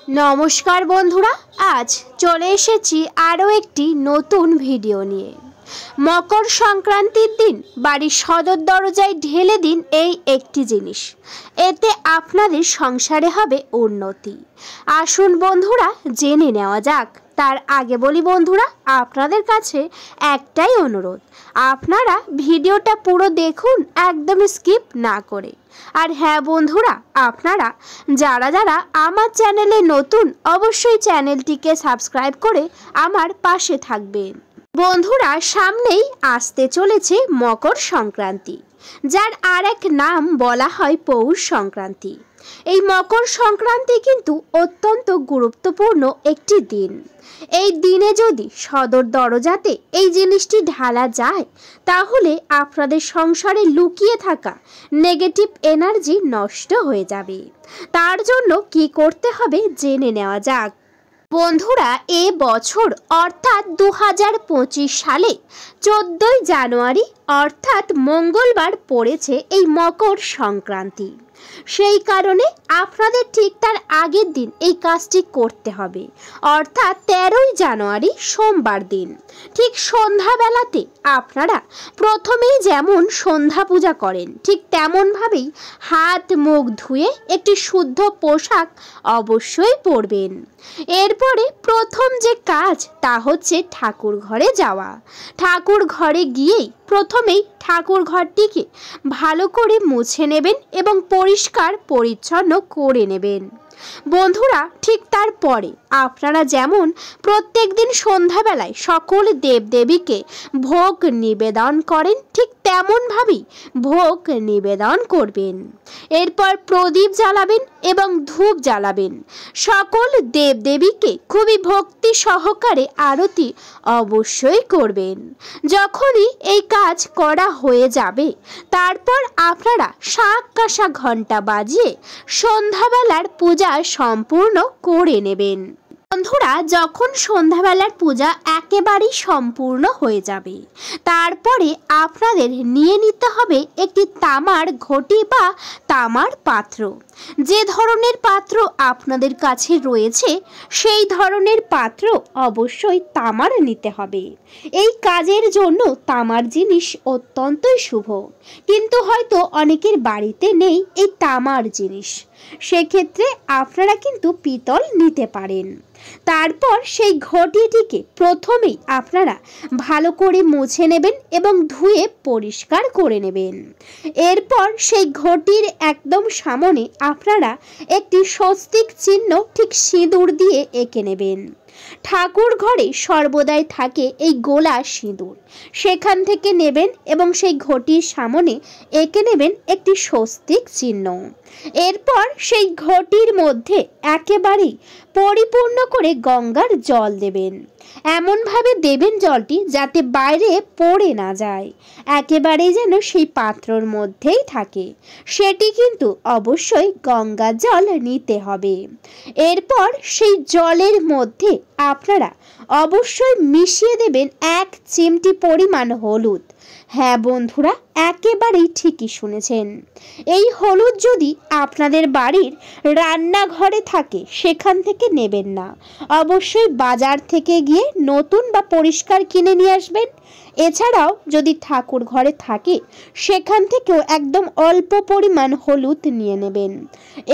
নমস্কার বন্ধুরা, আজ চলে এসেছি আরও একটি নতুন ভিডিও নিয়ে। মকর সংক্রান্তির দিন বাড়ির সদর দরজায় ঢেলে দিন এই একটি জিনিস, এতে আপনাদের সংসারে হবে উন্নতি। আসুন বন্ধুরা জেনে নেওয়া যাক। তার আগে বলি বন্ধুরা, আপনাদের কাছে একটাই অনুরোধ, আপনারা ভিডিওটা পুরো দেখুন, একদম স্কিপ না করে। আর হ্যাঁ বন্ধুরা, আপনারা যারা যারা আমার চ্যানেলে নতুন, অবশ্যই চ্যানেলটিকে সাবস্ক্রাইব করে আমার পাশে থাকবেন। বন্ধুরা, সামনেই আসতে চলেছে মকর সংক্রান্তি, যার আর এক নাম বলা হয় পৌষ সংক্রান্তি। এই মকর সংক্রান্তি কিন্তু অত্যন্ত গুরুত্বপূর্ণ একটি দিন। এই দিনে যদি সদর দরজাতে এই জিনিসটি ঢালা যায়, তাহলে আপনাদের সংসারে লুকিয়ে থাকা নেগেটিভ এনার্জি নষ্ট হয়ে যাবে। তার জন্য কি করতে হবে জেনে নেওয়া যাক। বন্ধুরা, এ বছর অর্থাৎ 2025 সালে 14ই জানুয়ারি অর্থাৎ মঙ্গলবার পড়েছে এই মকর সংক্রান্তি। সেই কারণে আপনাদের ঠিক তার আগের দিন এই কাজটি করতে হবে, অর্থাৎ 13ই জানুয়ারি সোমবার দিন ঠিক সন্ধ্যাবেলাতে আপনারা প্রথমেই যেমন সন্ধ্যা পূজা করেন, ঠিক তেমনভাবেই হাত মুখ ধুয়ে একটি শুদ্ধ পোশাক অবশ্যই পরবেন। এরপরে প্রথম যে কাজ তা হচ্ছে ঠাকুর ঘরে যাওয়া। ঠাকুর ঘরে গিয়েই প্রথমেই ঠাকুর ঘরটিকে ভালো করে মুছে নেবেন এবং পরিষ্কার পরিচ্ছন্ন করে নেবেন। বন্ধুরা, ঠিক তারপরে আপনারা যেমন প্রত্যেক দিন সন্ধ্যাবেলায় সকল দেবদেবীকে ভোগ নিবেদন করেন, ঠিক তেমনভাবেই ভোগ নিবেদন করবেন। এরপর প্রদীপ জ্বালাবেন এবং ধূপ জ্বালাবেন। সকল দেবদেবীকে খুবই ভক্তি সহকারে আরতি অবশ্যই করবেন। যখনই এই কাজ করা হয়ে যাবে, তারপর আপনারা শাঁখ কাঁসা ঘণ্টা বাজিয়ে সন্ধ্যাবেলার পূজা সম্পূর্ণ করে নেবেন। বন্ধুরা, যখন সন্ধ্যাবেলার পূজা একেবারেই সম্পূর্ণ হয়ে যাবে, তারপরে আপনাদের নিয়ে নিতে হবে একটি তামার ঘটি বা তামার পাত্র। যে ধরনের পাত্র আপনাদের কাছে রয়েছে সেই ধরনের পাত্র অবশ্যই তামার নিতে হবে। এই কাজের জন্য তামার জিনিস অত্যন্তই শুভ, কিন্তু হয়তো অনেকের বাড়িতে নেই এই তামার জিনিস, সেক্ষেত্রে আপনারা কিন্তু পিতল নিতে পারেন। তারপর সেই ঘটিটিকে প্রথমেই আপনারা ভালো করে মুছে নেবেন এবং ধুয়ে পরিষ্কার করে নেবেন। এরপর সেই ঘটির একদম সামনে আপনারা একটি স্বস্তিক চিহ্ন ঠিক সিঁদুর দিয়ে এঁকে নেবেন। ঠাকুর ঘরে সর্বদাই থাকে এই গোলা সিঁদুর, সেখান থেকে নেবেন এবং সেই ঘটির সামনে এঁকে নেবেন একটি স্বস্তিক চিহ্ন। এরপর সেই ঘটির মধ্যে একেবারেই পরিপূর্ণ করে গঙ্গার জল দেবেন। এমনভাবে দেবেন জলটি যাতে বাইরে পড়ে না যায়, একেবারেই যেন সেই পাত্রর মধ্যেই থাকে। সেটি কিন্তু অবশ্যই গঙ্গা জল নিতে হবে। এরপর সেই জলের মধ্যে আপনারা অবশ্যই মিশিয়ে দেবেন 1 চিমটি পরিমাণ হলুদ। হ্যাঁ বন্ধুরা, একেবারেই ঠিকই শুনেছেন। এই হলুদ যদি আপনাদের বাড়ির রান্নাঘরে থাকে সেখান থেকে নেবেন না, অবশ্যই বাজার থেকে গিয়ে নতুন বা পরিষ্কার কিনে নিয়ে আসবেন। এছাড়াও যদি ঠাকুর ঘরে থাকে সেখান থেকেও একদম অল্প পরিমাণ হলুদ নিয়ে নেবেন।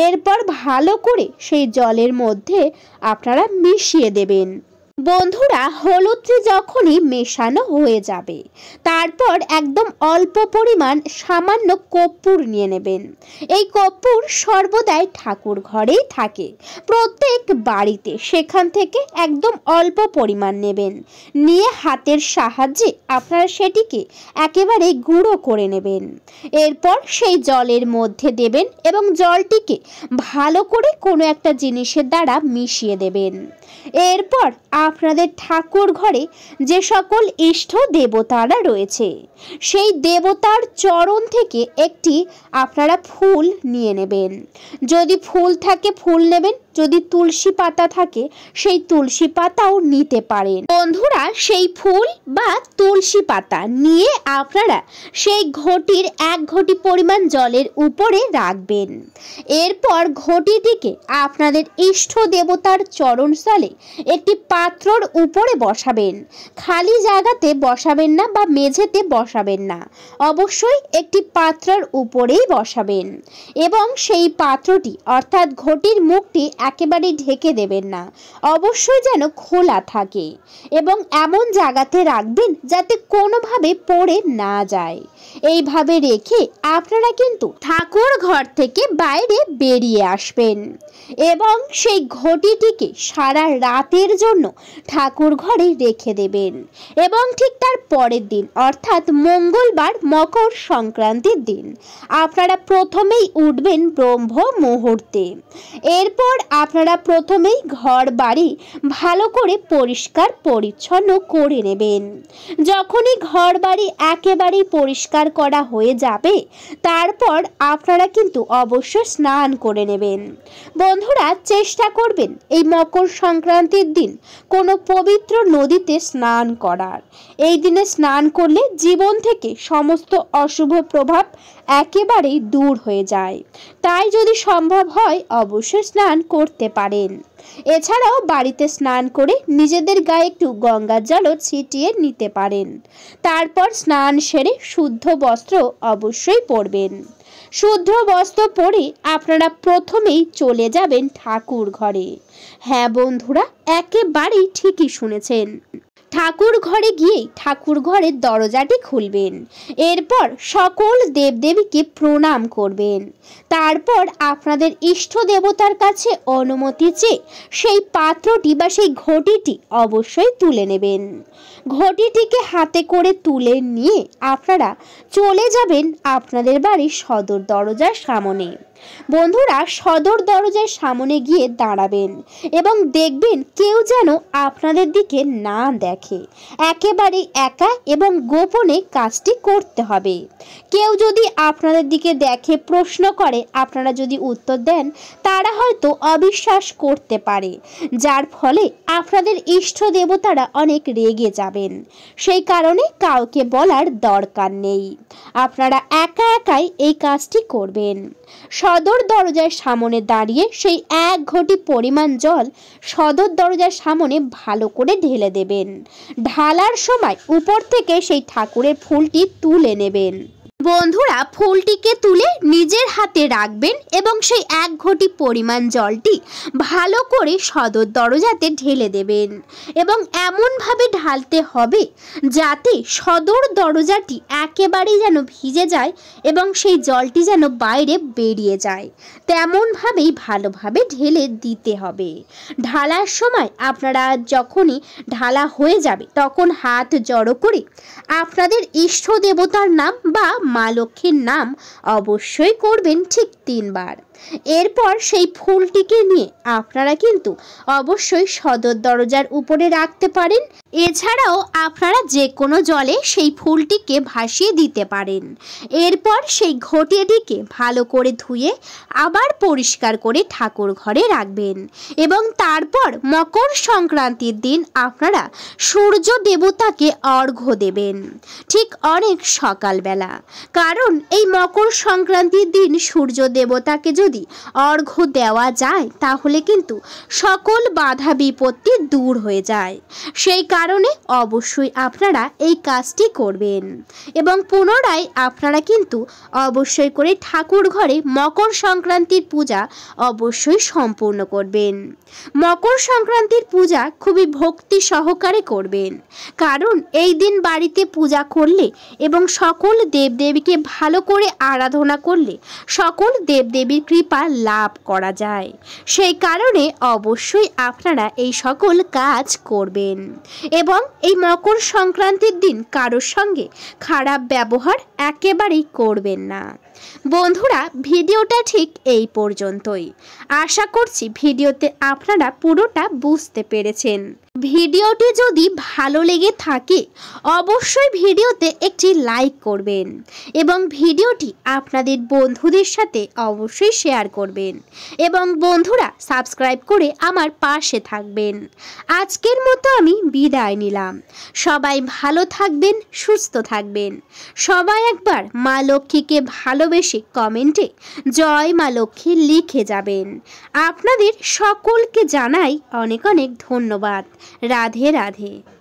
এরপর ভালো করে সেই জলের মধ্যে আপনারা মিশিয়ে দেবেন। বন্ধুরা, হলুদটি যখনই মেশানো হয়ে যাবে, তারপর একদম অল্প পরিমাণ সামান্য কর্পূর নিয়ে নেবেন। এই কর্পূর সর্বদাই ঠাকুর ঘরেই থাকে, প্রত্যেক বাড়িতে, সেখান থেকে একদম অল্প পরিমাণ নেবেন। নিয়ে হাতের সাহায্যে আপনারা সেটিকে একেবারে গুঁড়ো করে নেবেন। এরপর সেই জলের মধ্যে দেবেন এবং জলটিকে ভালো করে কোনো একটা জিনিসের দ্বারা মিশিয়ে দেবেন। এরপর আপনাদের ঠাকুর ঘরে যে সকল ইষ্ট দেবতারা রয়েছে সেই দেবতার চরণ থেকে একটি আপনারা ফুল নিয়ে নেবেন। যদি ফুল থাকে ফুল নেবেন, যদি তুলসী পাতা থাকে সেই তুলসী পাতাও নিতে পারেন। বন্ধুরা, সেই ফুল বা তুলসী পাতা নিয়ে আপনারা সেই ঘটির 1 ঘটি পরিমাণ জলের উপরে রাখবেন। এরপর ঘটিটিকে আপনাদের ইষ্ট দেবতার চরণস্থলে একটি পাত্রর উপরে বসাবেন। খালি জায়গাতে বসাবেন না বা মেঝেতে বসাবেন না, অবশ্যই একটি পাত্রের উপরেই বসাবেন এবং সেই পাত্রটি অর্থাৎ ঘটির মুখটি একেবারে ঢেকে দেবেন না, অবশ্যই যেন খোলা থাকে এবং এমন জায়গাতে রাখবেন যাতে কোনোভাবে পড়ে না যায়। এইভাবে রেখে আপনারা কিন্তু ঠাকুর ঘর থেকে বাইরে বেরিয়ে আসবেন এবং সেই ঘটিটিকে সারা রাতের জন্য ঠাকুর ঘরে রেখে দেবেন এবং ঠিক তার পরের দিন অর্থাৎ মঙ্গলবার মকর সংক্রান্তির দিন আপনারা প্রথমেই উঠবেন ব্রহ্ম মুহূর্তে। এরপর আপনারা প্রথমেই ঘর বাড়ি ভালো করে পরিষ্কার পরিচ্ছন্ন করে নেবেন। যখনই ঘর বাড়ি একেবারেই পরিষ্কার করা হয়ে যাবে তারপর আপনারা কিন্তু অবশ্যই স্নান করে নেবেন। বন্ধুরা, চেষ্টা করবেন এই মকর সংক্রান্তির দিন কোনো পবিত্র নদীতে স্নান করার। এই দিনে স্নান করলে জীবন থেকে সমস্ত অশুভ প্রভাব একেবারেই দূর হয়ে যায়, তাই যদি সম্ভব হয় অবশ্যই স্নান করতে পারেন। এছাড়াও বাড়িতে স্নান করে নিজেদের গায়ে একটু গঙ্গার জলও ছিটিয়ে নিতে পারেন। তারপর স্নান সেরে শুদ্ধ বস্ত্র অবশ্যই পরবেন। শুদ্ধ বস্ত্র পরে আপনারা প্রথমেই চলে যাবেন ঠাকুর ঘরে। হ্যাঁ বন্ধুরা, একেবারেই ঠিকই শুনেছেন। ঠাকুর ঘরে গিয়ে ঠাকুর ঘরের দরজাটি খুলবেন। এরপর সকল দেবদেবীকে প্রণাম করবেন। তারপর আপনাদের ইষ্ট দেবতার কাছে অনুমতি চেয়ে সেই পাত্রটি বা সেই ঘটিটি অবশ্যই তুলে নেবেন। ঘটিটিকে হাতে করে তুলে নিয়ে আপনারা চলে যাবেন আপনাদের বাড়ির সদর দরজার সামনে। বন্ধুরা, সদর দরজার সামনে গিয়ে দাঁড়াবেন এবং দেখবেন কেউ যেন আপনাদের দিকে না দেখে। একেবারে একা এবং গোপনে কাজটি করতে হবে। কেউ যদি আপনাদের দিকে দেখে প্রশ্ন করে, আপনারা যদি উত্তর দেন তারা হয়তো অবিশ্বাস করতে পারে, যার ফলে আপনাদের ইষ্ট দেবতারা অনেক রেগে যাবেন। সেই কারণে কাউকে বলার দরকার নেই, আপনারা একা একাই এই কাজটি করবেন। সদর দরজার সামনে দাঁড়িয়ে সেই 1 ঘটি পরিমাণ জল সদর দরজার সামনে ভালো করে ঢেলে দেবেন। ঢালার সময় উপর থেকে সেই ঠাকুরের ফুলটি তুলে নেবেন। বন্ধুরা, ফুলটিকে তুলে নিজের হাতে রাখবেন এবং সেই 1 ঘটি পরিমাণ জলটি ভালো করে সদর দরজাতে ঢেলে দেবেন এবং এমনভাবে ঢালতে হবে যাতে সদর দরজাটি একেবারেই যেন ভিজে যায় এবং সেই জলটি যেন বাইরে বেরিয়ে যায়, তেমনভাবেই ভালোভাবে ঢেলে দিতে হবে। ঢালার সময় আপনারা যখনই ঢালা হয়ে যাবে তখন হাত জড়ো করে আপনাদের ইষ্ট দেবতার নাম বা মা লক্ষ্মীর নাম অবশ্যই করবেন ঠিক 3 বার। এরপর সেই ফুলটিকে নিয়ে আপনারা কিন্তু অবশ্যই সদর দরজার উপরে রাখতে পারেন। এছাড়াও আপনারা যে কোনো জলে সেই ফুলটিকে ভাসিয়ে দিতে পারেন। এরপর সেই ঘটিটিকে ভালো করে ধুয়ে আবার পরিষ্কার করে ঠাকুর ঘরে রাখবেন এবং তারপর মকর সংক্রান্তির দিন আপনারা সূর্য দেবতাকে অর্ঘ্য দেবেন ঠিক অনেক সকালবেলা। কারণ এই মকর সংক্রান্তির দিন সূর্য দেবতাকে যদি অর্ঘ্য দেওয়া যায় তাহলে কিন্তু সকল বাধা বিপত্তি দূর হয়ে যায়। সেই কারণে অবশ্যই আপনারা এই কাজটি করবেন এবং পুনরায় আপনারা কিন্তু অবশ্যই করে ঠাকুর ঘরে মকর সংক্রান্তির পূজা অবশ্যই সম্পূর্ণ করবেন। মকর সংক্রান্তির পূজা খুবই ভক্তি সহকারে করবেন, কারণ এই দিন বাড়িতে পূজা করলে এবং সকল দেবদেবীকে ভালো করে আরাধনা করলে সকল দেবদেবীর কৃপা লাভ করা যায়। সেই কারণে অবশ্যই আপনারা এই সকল কাজ করবেন এবং এই মকর সংক্রান্তির দিন কারোর সঙ্গে খারাপ ব্যবহার একেবারেই করবেন না। বন্ধুরা, ভিডিওটা ঠিক এই পর্যন্তই। আশা করছি ভিডিওতে আপনারা পুরোটা বুঝতে পেরেছেন। ভিডিওটি যদি ভালো লেগে থাকে অবশ্যই ভিডিওতে একটি লাইক করবেন এবং ভিডিওটি আপনাদের বন্ধুদের সাথে অবশ্যই শেয়ার করবেন এবং বন্ধুরা সাবস্ক্রাইব করে আমার পাশে থাকবেন। আজকের মতো আমি বিদায় নিলাম। সবাই ভালো থাকবেন, সুস্থ থাকবেন। সবাই একবার মা লক্ষ্মীকে ভালোবেসে কমেন্টে জয় মা লক্ষ্মী লিখে যাবেন। আপনাদের সকলকে জানাই অনেক অনেক ধন্যবাদ। রাধে রাধে।